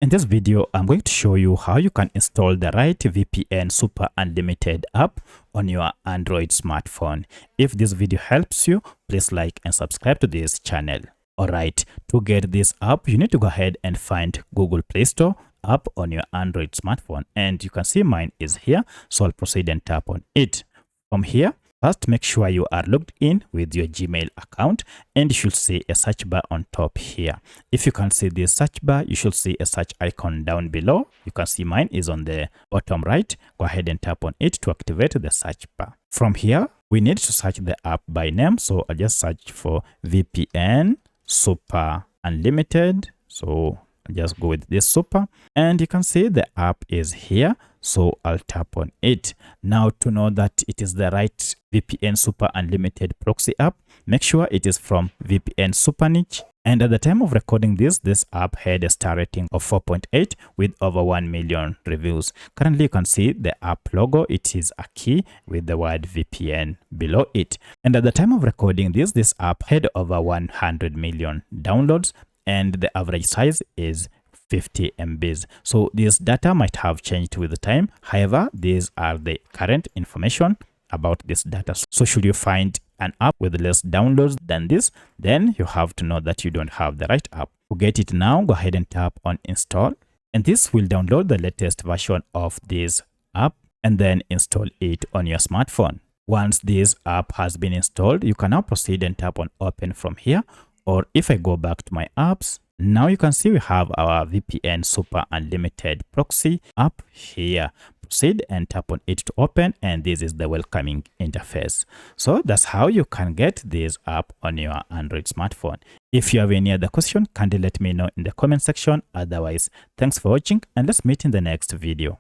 In this video, I'm going to show you how you can install the right VPN Super Unlimited app on your Android smartphone. If this video helps you, please like and subscribe to this channel. Alright, to get this app, you need to go ahead and find Google Play Store app on your Android smartphone. And you can see mine is here, so I'll proceed and tap on it. From here, first make sure you are logged in with your Gmail account, and you should see a search bar on top here. If you can't see this search bar, you should see a search icon down below. You can see mine is on the bottom right. Go ahead and tap on it to activate the search bar. From here, we need to search the app by name. So I'll just search for VPN Super Unlimited. So I'll just go with this super, and you can see the app is here. So I'll tap on it. Now, to know that it is the right VPN Super Unlimited Proxy app, make sure it is from VPN Super Niche. And at the time of recording this app had a star rating of 4.8 with over 1 million reviews. Currently, you can see the app logo. It is a key with the word VPN below it. And at the time of recording this app had over 100 million downloads, and the average size is 50 MBs. So this data might have changed with the time. However, these are the current information about this data. So should you find an app with less downloads than this, then you have to know that you don't have the right app. To get it now, go ahead and tap on install, and this will download the latest version of this app and then install it on your smartphone. Once this app has been installed, you can now proceed and tap on open from here. Or if I go back to my apps, now you can see we have our VPN Super Unlimited Proxy app here. Proceed and tap on it to open, and this is the welcoming interface. So that's how you can get this app on your Android smartphone. If you have any other question, kindly let me know in the comment section. Otherwise, thanks for watching, and let's meet in the next video.